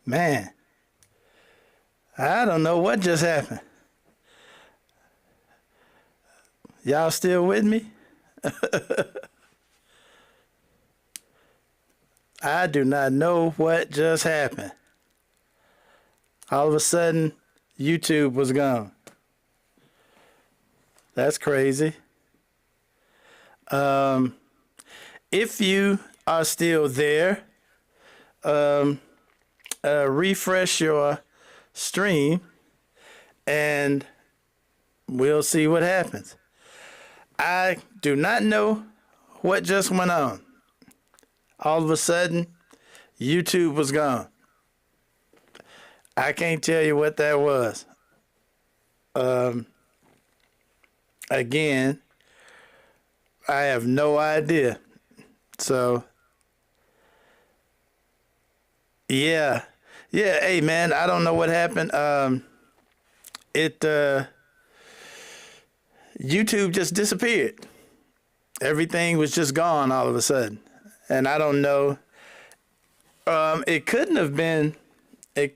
Man, I don't know what just happened. Y'all still with me? I do not know what just happened. All of a sudden, YouTube was gone. That's crazy. If you are still there, refresh your stream and we'll see what happens. I do not know what just went on. All of a sudden, YouTube was gone. I can't tell you what that was. Again, I have no idea. So, yeah. Hey, man, I don't know what happened. YouTube just disappeared. Everything was just gone all of a sudden. And I don't know. It couldn't have been the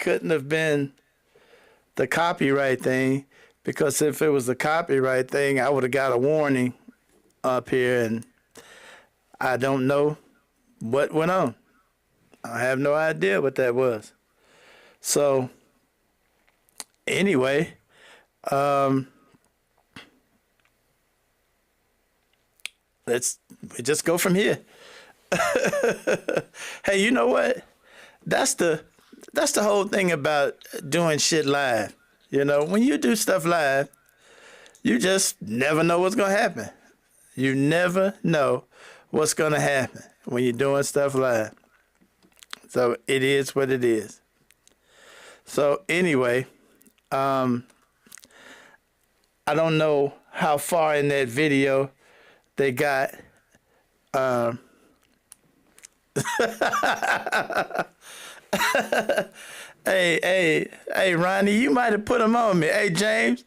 copyright thing, because if it was the copyright thing, I would have got a warning up here, and I don't know what went on. I have no idea what that was. So anyway, let's just go from here. Hey, you know what? That's the whole thing about doing shit live. You know, when you do stuff live, you just never know what's going to happen. You never know what's going to happen when you're doing stuff live. So it is what it is. So anyway, I don't know how far in that video they got. Hey, Ronnie, you might have put him on me. Hey, James,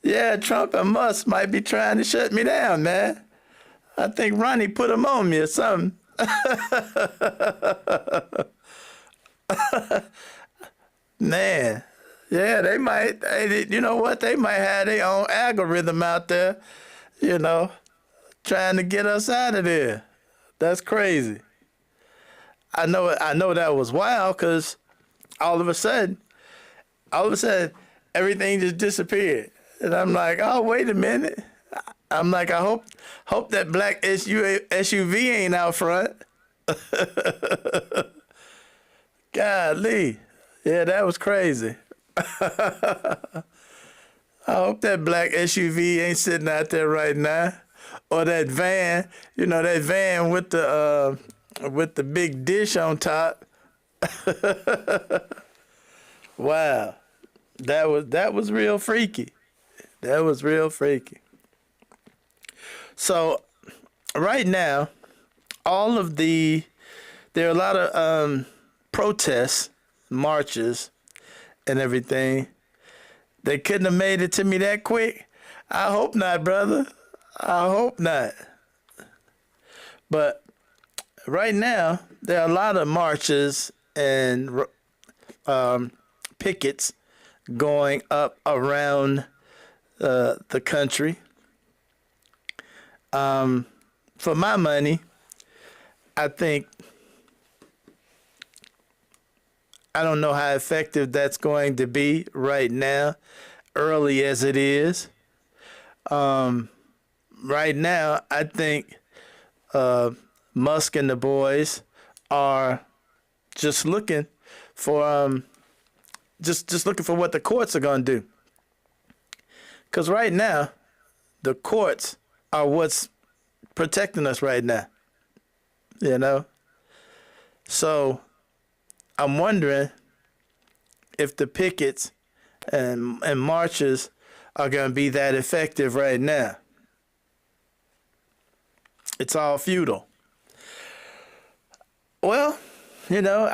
yeah, Trump and Musk might be trying to shut me down, man. I think Ronnie put him on me or something. Man, yeah, they might. You know what? They might have their own algorithm out there, you know, trying to get us out of there. That's crazy. I know that was wild, because all of a sudden, everything just disappeared. And I'm like, oh, wait a minute. I'm like, I hope that black SUV ain't out front. Golly. Yeah, that was crazy. I hope that black SUV ain't sitting out there right now. Or that van, you know, that van with the big dish on top. Wow. That was real freaky. That was real freaky. So right now, there are a lot of protests, marches, and everything. They couldn't have made it to me that quick. I hope not, brother. I hope not. But right now, there are a lot of marches and pickets going up around the country. For my money, I don't know how effective that's going to be right now, early as it is. Right now, I think Musk and the boys are just looking for just looking for what the courts are going to do. Because right now, the courts are what's protecting us right now. You know? So I'm wondering if the pickets and marches are going to be that effective right now. It's all futile. Well, you know,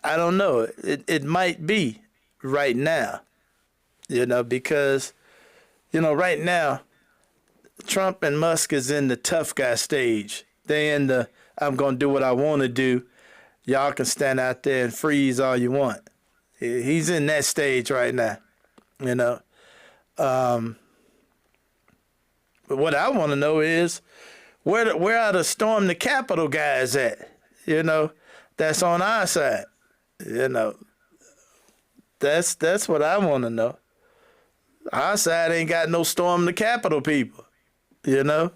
I don't know. It might be right now, you know, because, you know, right now, Trump and Musk is in the tough guy stage. They in the I'm going to do what I want to do, y'all can stand out there and freeze all you want. He's in that stage right now, you know. But what I want to know is where are the storm the Capitol guys at? You know, that's on our side. You know, that's what I want to know. Our side ain't got no storm the Capitol people. You know.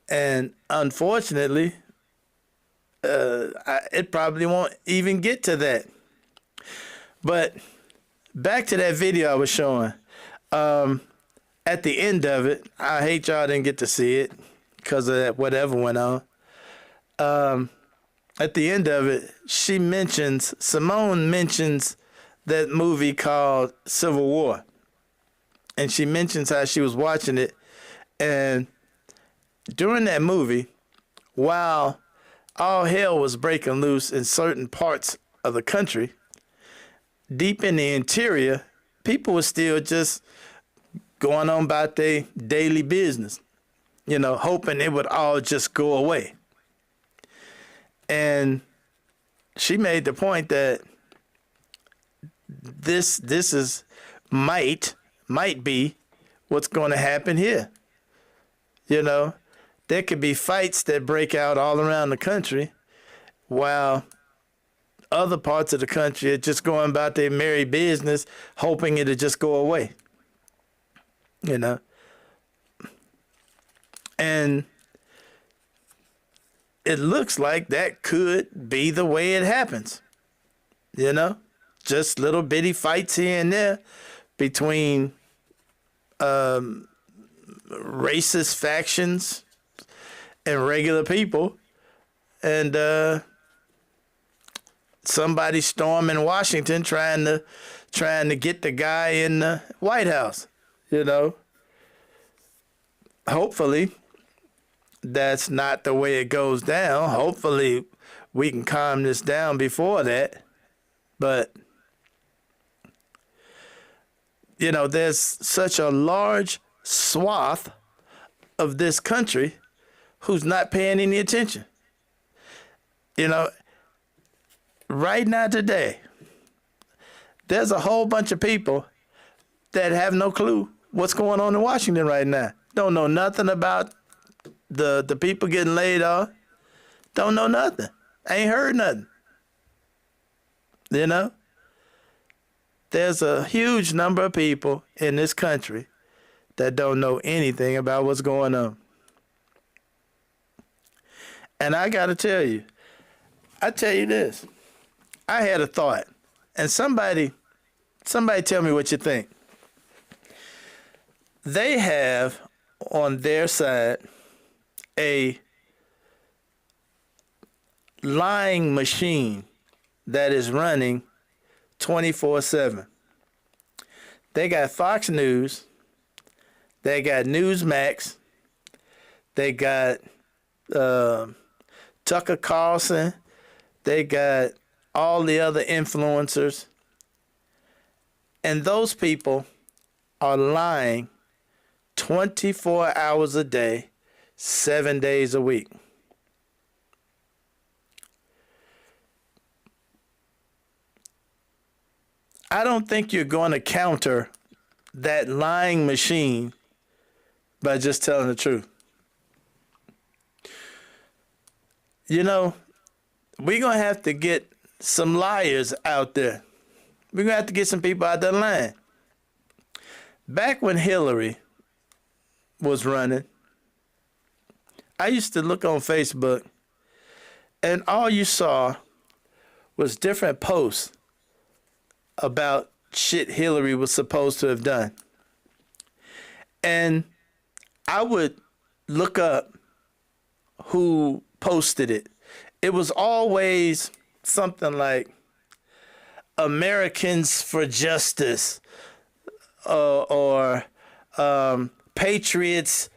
And unfortunately, it probably won't even get to that. But back to that video I was showing. At the end of it, I hate y'all didn't get to see it because of that whatever went on. At the end of it, Simone mentions that movie called Civil War. And she mentions how she was watching it. And during that movie, while all hell was breaking loose in certain parts of the country, deep in the interior, people were still just going on about their daily business, you know, hoping it would all just go away. And she made the point that this is might be what's going to happen here. You know, there could be fights that break out all around the country while other parts of the country are just going about their merry business, hoping it'll just go away. You know, and it looks like that could be the way it happens. You know, just little bitty fights here and there between racist factions and regular people, and somebody storming Washington trying to get the guy in the White House. You know, hopefully that's not the way it goes down. Hopefully we can calm this down before that. But, you know, there's such a large swath of this country who's not paying any attention. You know, right now today, there's a whole bunch of people that have no clue what's going on in Washington right now. Don't know nothing about the people getting laid off. Don't know nothing. Ain't heard nothing. You know? There's a huge number of people in this country that don't know anything about what's going on. And I got to tell you this. I had a thought. And somebody tell me what you think. They have on their side a lying machine that is running 24/7. They got Fox News, they got Newsmax, they got Tucker Carlson, they got all the other influencers, and those people are lying 24 hours a day, 7 days a week. I don't think you're going to counter that lying machine by just telling the truth. You know, we're going to have to get some liars out there. We're going to have to get some people out there lying. Back when Hillary was running, I used to look on Facebook, and all you saw was different posts about shit Hillary was supposed to have done. And I would look up who posted it. It was always something like Americans for Justice, or Patriots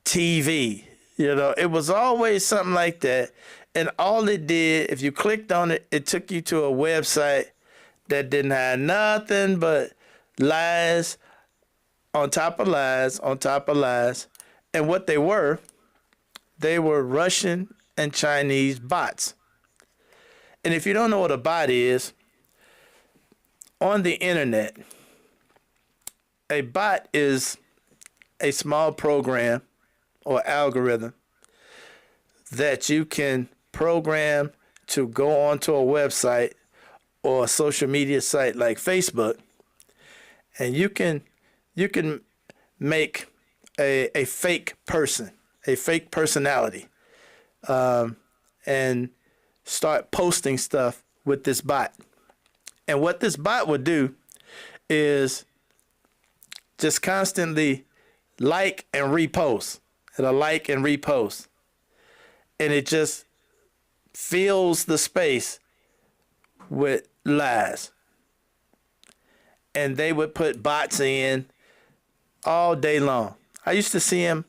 TV. You know, it was always something like that. And all it did, if you clicked on it, it took you to a website that didn't have nothing but lies on top of lies on top of lies. And what they were Russian and Chinese bots. And if you don't know what a bot is, on the internet, a bot is a small program or algorithm that you can program to go onto a website or a social media site like Facebook, and you can make a fake person, a fake personality, and start posting stuff with this bot. And what this bot would do is just constantly like and repost. It'll like and repost. And it just fills the space with lies. And they would put bots in all day long. I used to see them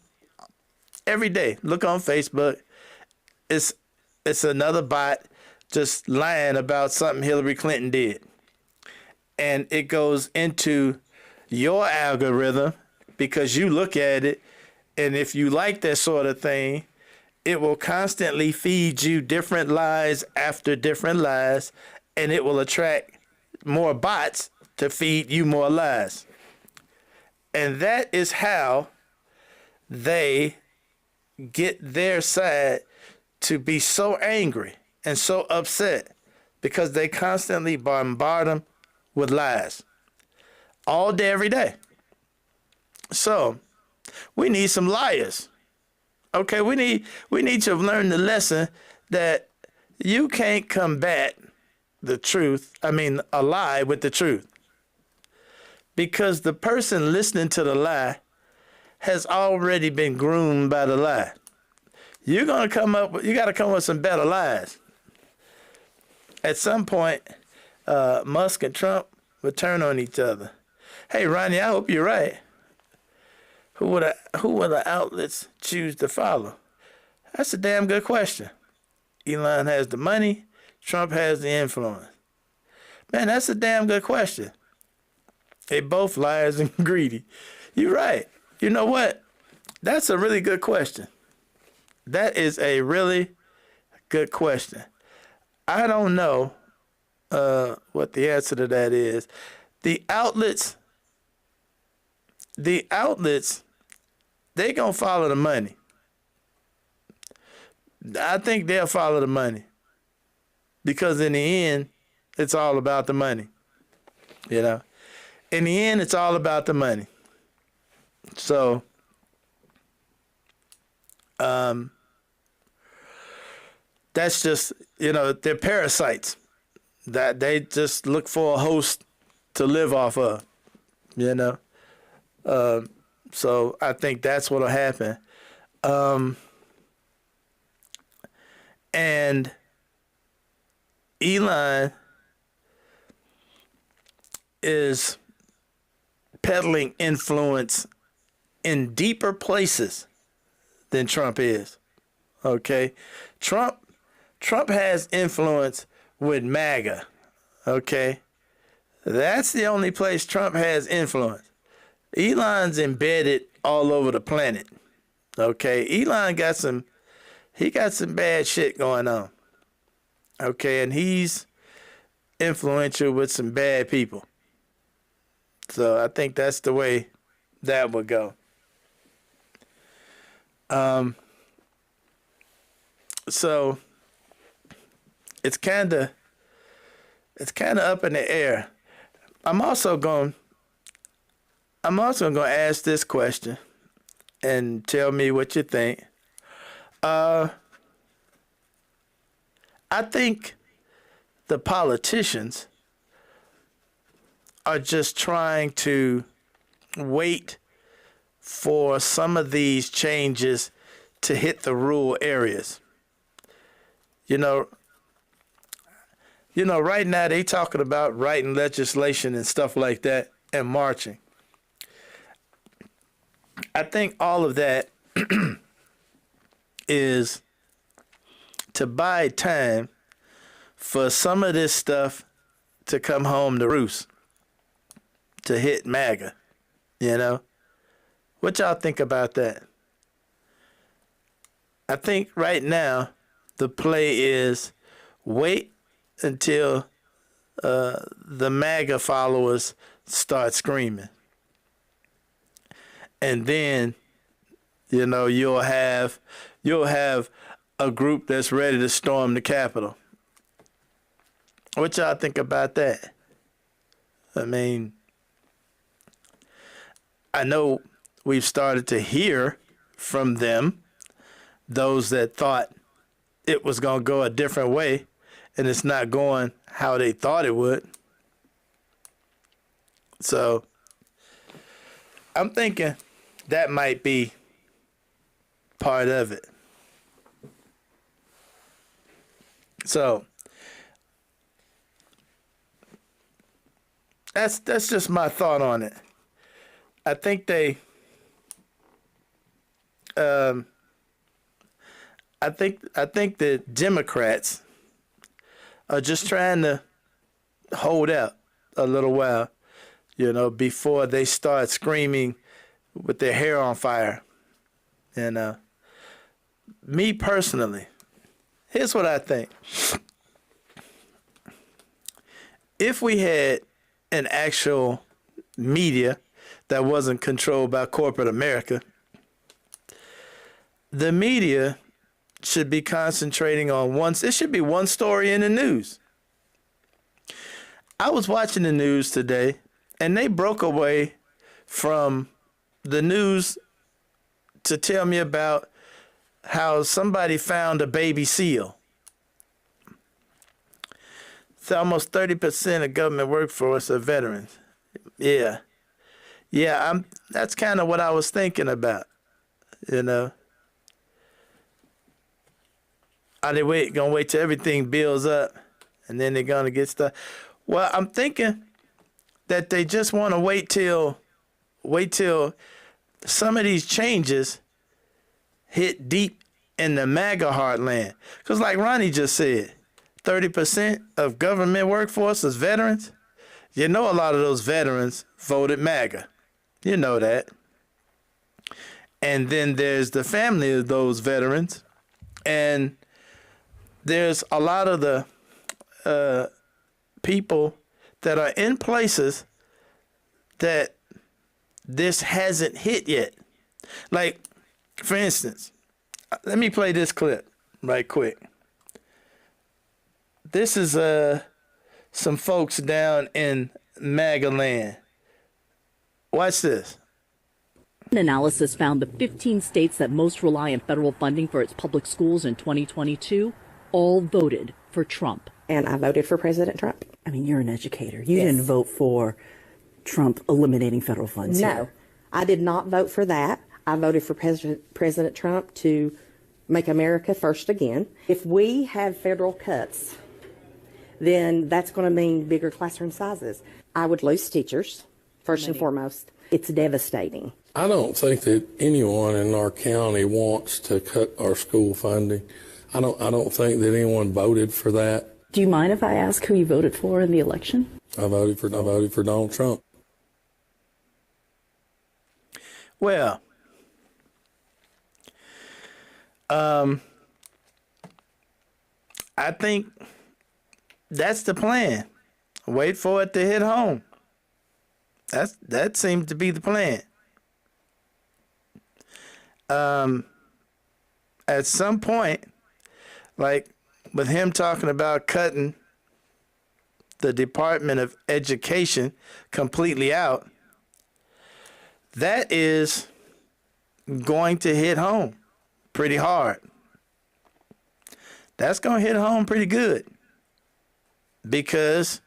every day. Look on Facebook. It's another bot just lying about something Hillary Clinton did. And it goes into your algorithm because you look at it, and if you like that sort of thing, it will constantly feed you different lies after different lies, and it will attract more bots to feed you more lies. And that is how they get their side to be so angry and so upset, because they constantly bombard them with lies all day, every day. So we need some liars. Okay, we need to learn the lesson that you can't combat the truth, a lie with the truth. Because the person listening to the lie has already been groomed by the lie. You got to come up with some better lies. At some point, Musk and Trump would turn on each other. Hey, Ronnie, I hope you're right. Who will the outlets choose to follow? That's a damn good question. Elon has the money. Trump has the influence. Man, that's a damn good question. They both liars and greedy. You're right. You know what? That's a really good question. That is a really good question. I don't know what the answer to that is. The outlets, they gonna follow the money. I think they'll follow the money. Because in the end, it's all about the money. You know? In the end, it's all about the money. So, that's just, they're parasites. That they just look for a host to live off of, So I think that's what'll happen. And Elon is peddling influence in deeper places than Trump is. Okay? Trump has influence with MAGA. Okay? That's the only place Trump has influence. Elon's embedded all over the planet. Okay? Elon got some bad shit going on. Okay? And he's influential with some bad people. So I think that's the way that would go. So it's kind of up in the air. I'm also going to ask this question and tell me what you think. I think the politicians are just trying to wait for some of these changes to hit the rural areas. Right now they talking about writing legislation and stuff like that and marching. I think all of that is to buy time for some of this stuff to come home to roost, to hit MAGA, What y'all think about that? I think right now the play is wait until the MAGA followers start screaming. And then, you'll have a group that's ready to storm the Capitol. What y'all think about that? I mean, I know we've started to hear from them, those that thought it was going to go a different way, and it's not going how they thought it would. So I'm thinking that might be part of it. So that's just my thought on it. I think they I think the Democrats are just trying to hold out a little while, before they start screaming with their hair on fire. And me personally, here's what I think. If we had an actual media that wasn't controlled by corporate America, the media should be concentrating on it should be one story in the news. I was watching the news today, and they broke away from the news to tell me about how somebody found a baby seal. So almost 30% of government workforce are veterans. Yeah, that's kind of what I was thinking about, Are they gonna wait till everything builds up and then they're gonna get stuff? Well, I'm thinking that they just want to wait till some of these changes hit deep in the MAGA heartland. Because like Ronnie just said, 30% of government workforce is veterans. A lot of those veterans voted MAGA. You know that. And then there's the family of those veterans. And there's a lot of the people that are in places that this hasn't hit yet. Like, for instance, let me play this clip right quick. This is some folks down in MAGA land. Watch this. An analysis found the 15 states that most rely on federal funding for its public schools in 2022 all voted for Trump. And I voted for President Trump. I mean, you're an educator. You Yes. didn't vote for Trump eliminating federal funds No, here. I did not vote for that. I voted for President Trump to make America first again. If we have federal cuts, then that's going to mean bigger classroom sizes. I would lose teachers, first and foremost. It's devastating. I don't think that anyone in our county wants to cut our school funding. I don't think that anyone voted for that. Do you mind if I ask who you voted for in the election? I voted for Donald Trump. Well, I think that's the plan. Wait for it to hit home. That seems to be the plan. At some point, like with him talking about cutting the Department of Education completely out, that is going to hit home pretty hard. That's going to hit home pretty good because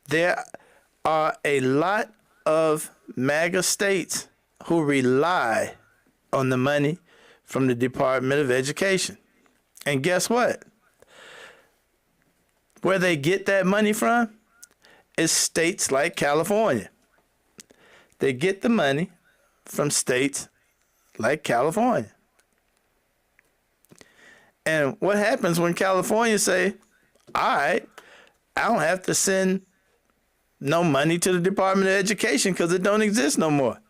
there are a lot of MAGA states who rely on the money from the Department of Education. And guess what? Where they get that money from is states like California. They get the money from states like California. And what happens when California say, all right, I don't have to send no money to the Department of Education because it don't exist no more.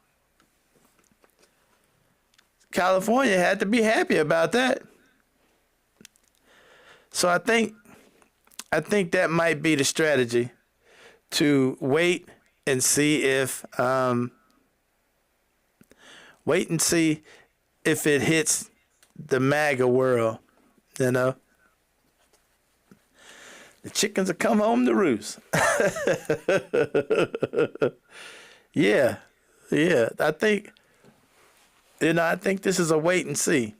California had to be happy about that. So I think that might be the strategy, to wait and see if it hits the MAGA world, you know. The chickens will come home to roost. Yeah. I think this is a wait and see.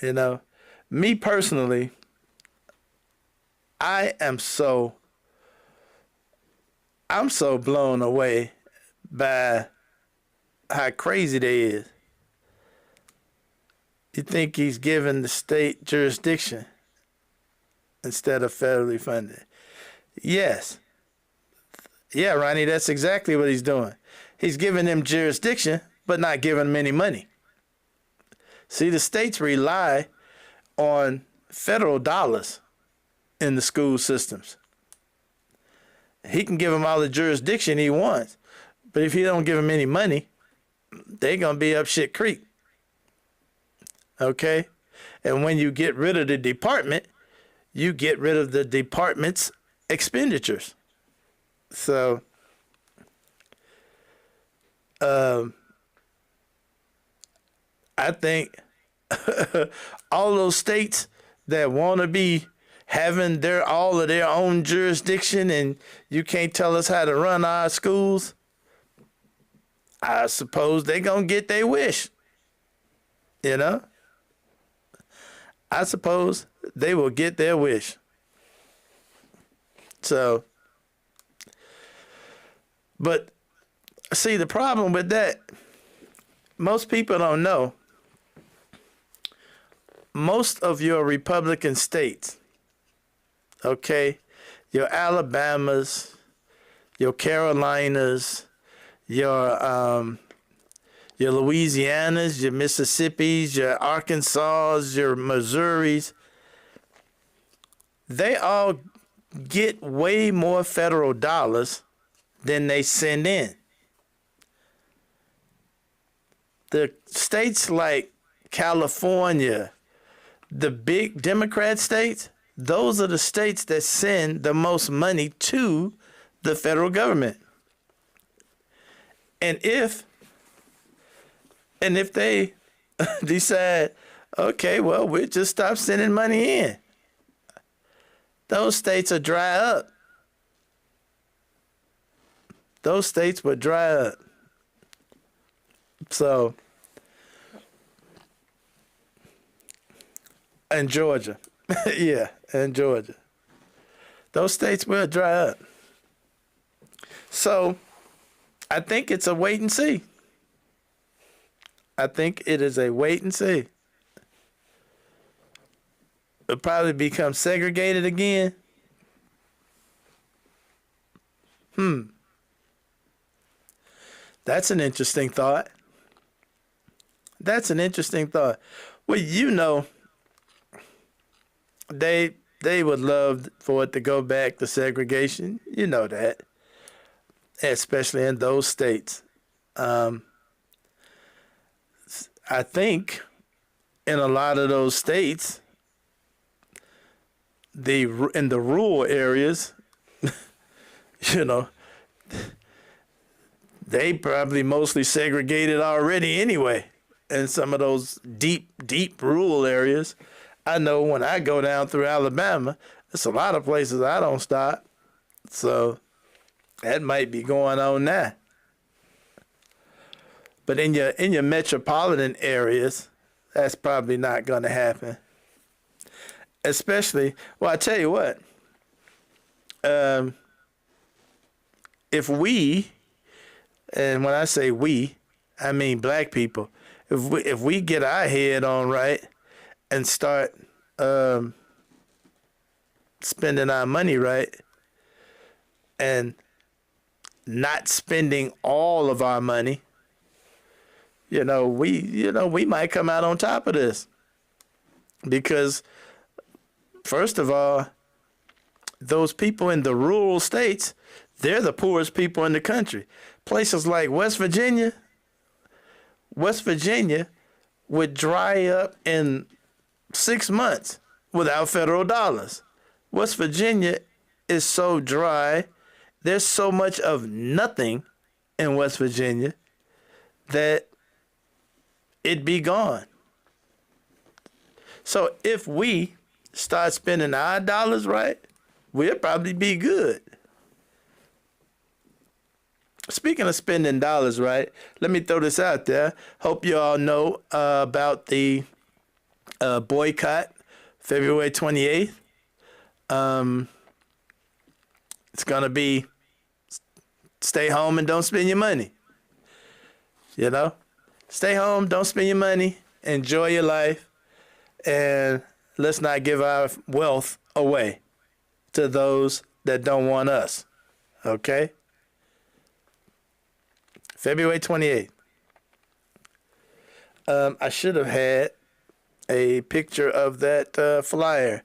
You know, me personally, I'm so blown away by how crazy they is. You think he's giving the state jurisdiction instead of federally funded? Yes. Yeah, Ronnie, that's exactly what he's doing. He's giving them jurisdiction, but not giving them any money. See, the states rely on federal dollars in the school systems. He can give them all the jurisdiction he wants, but if he don't give them any money, they're going to be up shit creek. Okay? And when you get rid of the department, you get rid of the department's expenditures. So, I think all those states that want to be having all of their own jurisdiction and you can't tell us how to run our schools, I suppose they're going to get their wish. You know? I suppose they will get their wish. So, but see, the problem with that, most people don't know. Most of your Republican states, okay, your Alabamas, your Carolinas, your Louisianas, your Mississippis, your Arkansas, your Missouris, they all get way more federal dollars than they send in. The states like California, the big Democrat states, those are the states that send the most money to the federal government. And if they decide, okay, well, we'll just stop sending money in, those states will dry up. Those states would dry up. So, and Georgia. Yeah, and Georgia. Those states will dry up. So, I think it's a wait and see. I think it is a wait and see. It'll probably become segregated again. That's an interesting thought. That's an interesting thought. Well, you know, they would love for it to go back to segregation. You know that. Especially in those states. I think in a lot of those states, in the rural areas, you know, they probably mostly segregated already anyway. In some of those deep rural areas. I know when I go down through Alabama, there's a lot of places I don't stop. So that might be going on now. But in your metropolitan areas, that's probably not going to happen. Especially, well, I tell you what, if we, and when I say we, I mean black people, if we get our head on right and start spending our money right and not spending all of our money, we might come out on top of this. Because first of all, those people in the rural states, they're the poorest people in the country. Places like West Virginia would dry up in 6 months without federal dollars. West Virginia is so dry. There's so much of nothing in West Virginia that it'd be gone. So if we start spending our dollars right, we'll probably be good. Speaking of spending dollars right, let me throw this out there. Hope you all know about the boycott, February 28th. It's going to be stay home and don't spend your money. You know? Stay home, don't spend your money, enjoy your life, and let's not give our wealth away to those that don't want us. Okay? February 28th. I should have had a picture of that flyer.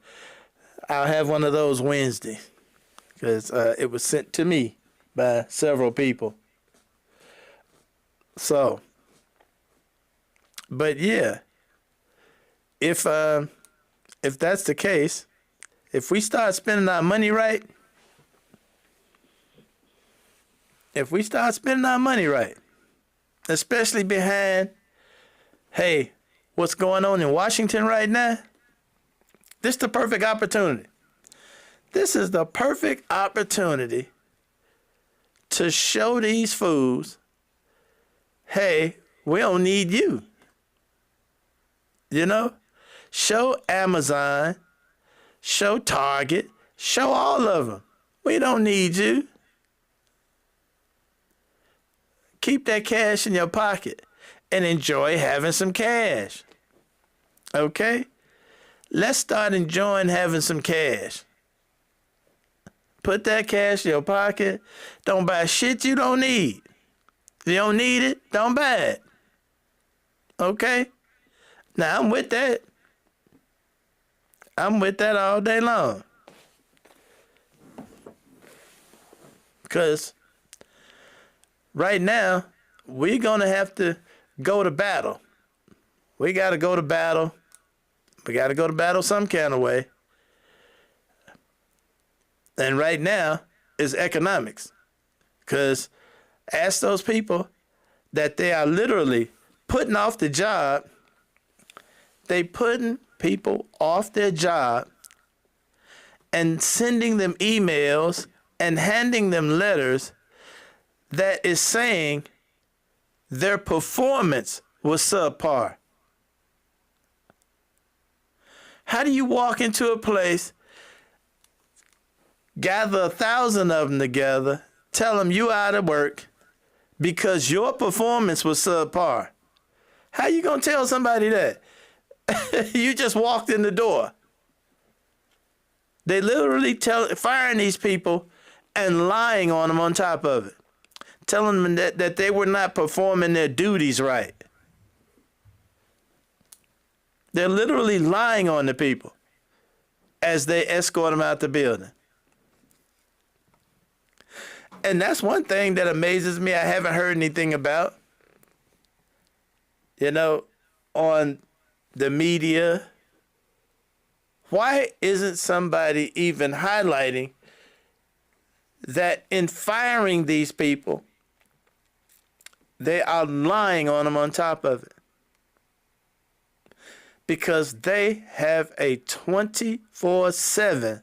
I'll have one of those Wednesday because it was sent to me by several people. So, but yeah, if that's the case, if we start spending our money right, especially behind, hey, what's going on in Washington right now? This is the perfect opportunity. This is the perfect opportunity to show these fools, hey, we don't need you. You know? Show Amazon, show Target, show all of them. We don't need you. Keep that cash in your pocket and enjoy having some cash. Okay? Let's start enjoying having some cash. Put that cash in your pocket. Don't buy shit you don't need. If you don't need it, don't buy it. Okay? Now, I'm with that. I'm with that all day long. Because right now, we're going to have to go to battle. We got to go to battle. We got to go to battle some kind of way. And right now is economics. Because ask those people that they are literally putting off the job. They putting people off their job and sending them emails and handing them letters that is saying their performance was subpar. How do you walk into a place, gather 1,000 of them together, tell them you out of work because your performance was subpar? How you gonna tell somebody that? You just walked in the door. They literally firing these people and lying on them on top of it. Telling them that they were not performing their duties right. They're literally lying on the people as they escort them out the building. And that's one thing that amazes me I haven't heard anything about. You know, on the media. Why isn't somebody even highlighting that in firing these people, they are lying on them on top of it? Because they have a 24/7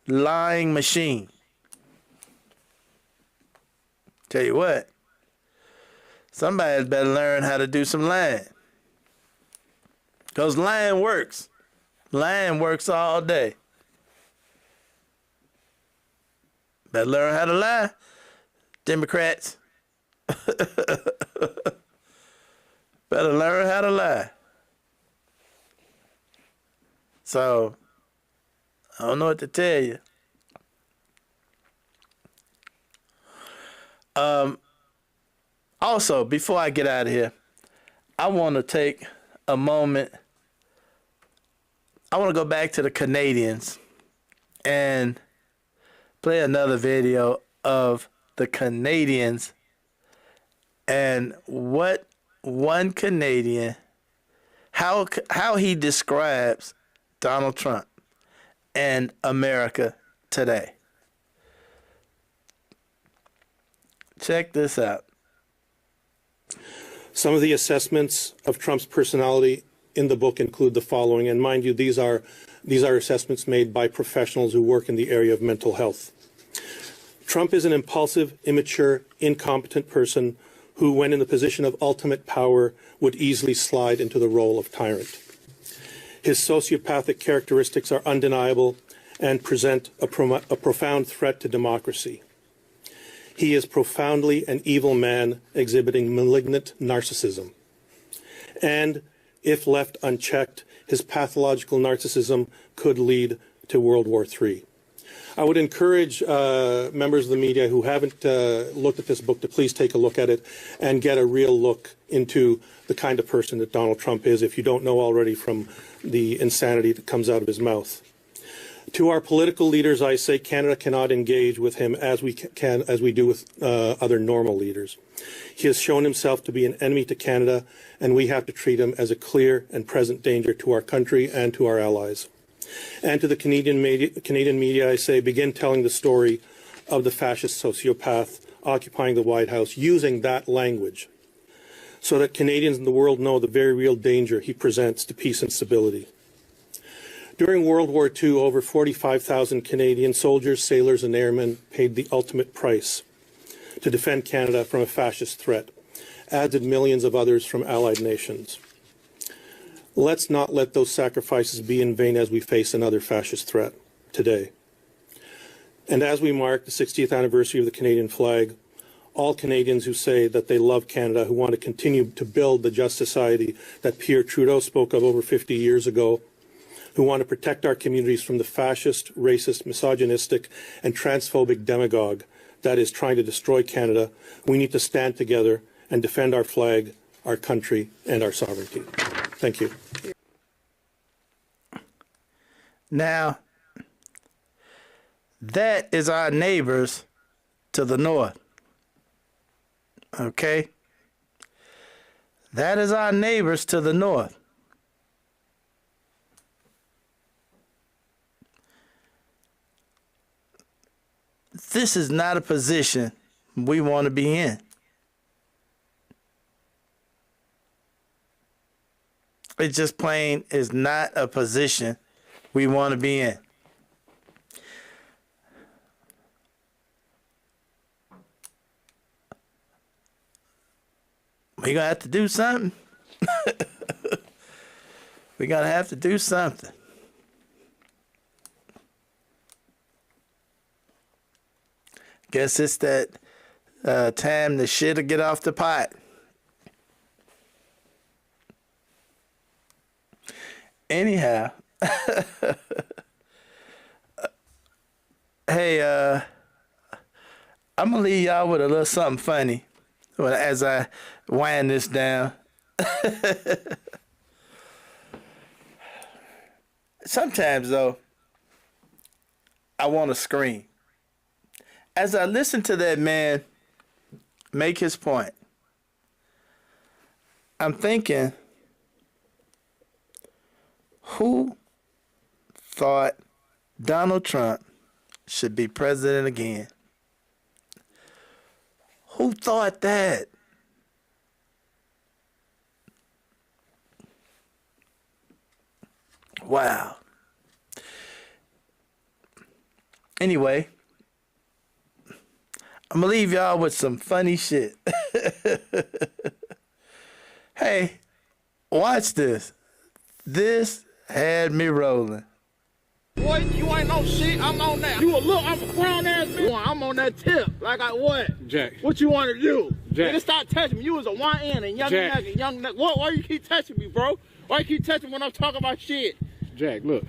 lying machine. Tell you what, somebody's better learn how to do some lying. Because lying works. Lying works all day. Better learn how to lie, Democrats. Better learn how to lie. So, I don't know what to tell you. Also, before I get out of here, I want to take a moment. I want to go back to the Canadians and play another video of the Canadians and what one Canadian, how he describes Donald Trump. in America today. Check this out. Some of the assessments of Trump's personality in the book include the following, and mind you, these are assessments made by professionals who work in the area of mental health. Trump is an impulsive, immature, incompetent person who, when in the position of ultimate power, would easily slide into the role of tyrant. His sociopathic characteristics are undeniable and present a profound threat to democracy. He is profoundly an evil man exhibiting malignant narcissism. And if left unchecked, his pathological narcissism could lead to World War III. I would encourage members of the media who haven't looked at this book to please take a look at it and get a real look into the kind of person that Donald Trump is, if you don't know already from the insanity that comes out of his mouth. To our political leaders, I say Canada cannot engage with him as we do with other normal leaders. He has shown himself to be an enemy to Canada, and we have to treat him as a clear and present danger to our country and to our allies. And to the Canadian media, I say, begin telling the story of the fascist sociopath occupying the White House using that language so that Canadians in the world know the very real danger he presents to peace and stability. During World War II, over 45,000 Canadian soldiers, sailors, and airmen paid the ultimate price to defend Canada from a fascist threat, as did millions of others from allied nations. Let's not let those sacrifices be in vain as we face another fascist threat today. And as we mark the 60th anniversary of the Canadian flag, all Canadians who say that they love Canada, who want to continue to build the just society that Pierre Trudeau spoke of over 50 years ago, who want to protect our communities from the fascist, racist, misogynistic, and transphobic demagogue that is trying to destroy Canada, we need to stand together and defend our flag, our country, and our sovereignty. Thank you. Now, that is our neighbors to the north. Okay? That is our neighbors to the north. This is not a position we want to be in. It just plain is not a position we want to be in. We're going to have to do something. We're going to have to do something. Guess it's that time the shit'll get off the pot. Anyhow, hey, I'm gonna leave y'all with a little something funny as I wind this down. Sometimes, though, I want to scream. As I listen to that man make his point, I'm thinking, who thought Donald Trump should be president again? Who thought that? Wow. Anyway, I'm gonna leave y'all with some funny shit. Hey, watch this. This had me rolling. Boy, you ain't no shit. I'm on that. You a look, I'm a grown ass man. I'm on that tip. Like I what? Jack. What you want to do? Jack. Nigga, stop touching me. You was a YN and young Jack. nigga, young nigga. What? Why you keep touching me, bro? Why you keep touching me when I'm talking about shit? Jack, look.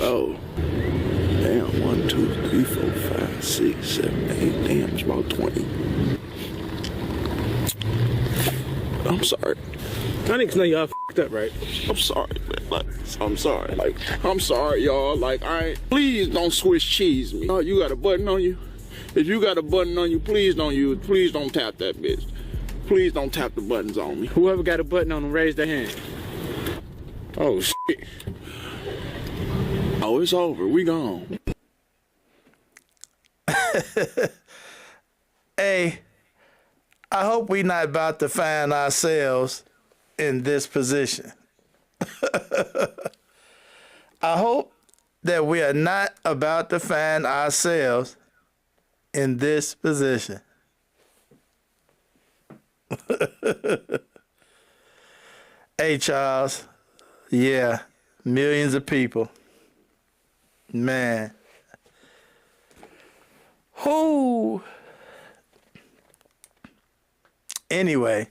Oh, damn, 1, 2, 3, 4, 5, 6, 7, 8, damn, it's about 20. I'm sorry. I niggas know y'all f***ed up, right? I'm sorry, man. Like, I'm sorry. Like, I'm sorry, y'all. Like, please don't Swiss cheese me. Oh, you got a button on you? If you got a button on you, please don't tap that bitch. Please don't tap the buttons on me. Whoever got a button on them, raise their hand. Oh, shit. Oh, it's over. We gone. Hey, I hope we not about to find ourselves in this position. I hope that we are not about to find ourselves in this position. Hey, Charles. Yeah, millions of people. Man. Whoo. Anyway,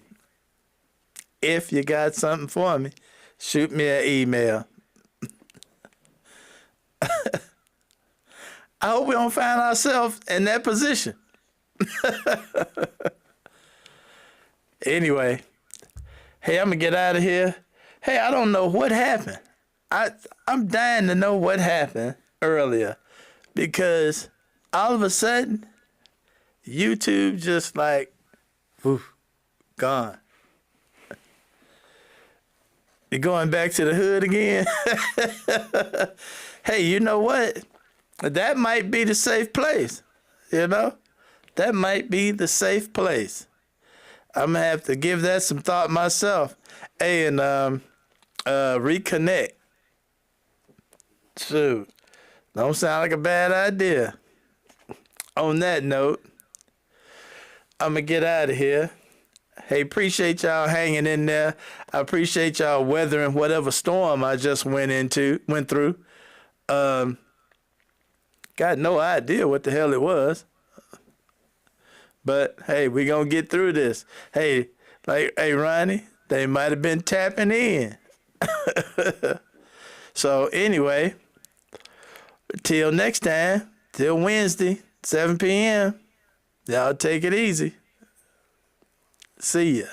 if you got something for me, shoot me an email. I hope we don't find ourselves in that position. Anyway, hey, I'm gonna get out of here. Hey, I don't know what happened. I'm dying to know what happened earlier because all of a sudden, YouTube just like, woof, gone. You're going back to the hood again? Hey, you know what? That might be the safe place, you know? That might be the safe place. I'm going to have to give that some thought myself. Hey, and reconnect. Shoot, don't sound like a bad idea. On that note, I'm going to get out of here. Hey, appreciate y'all hanging in there. I appreciate y'all weathering whatever storm I just went through. Got no idea what the hell it was. But hey, we gonna get through this. Hey, Ronnie, they might have been tapping in. So anyway, till next time, till Wednesday, 7 p.m. Y'all take it easy. See ya.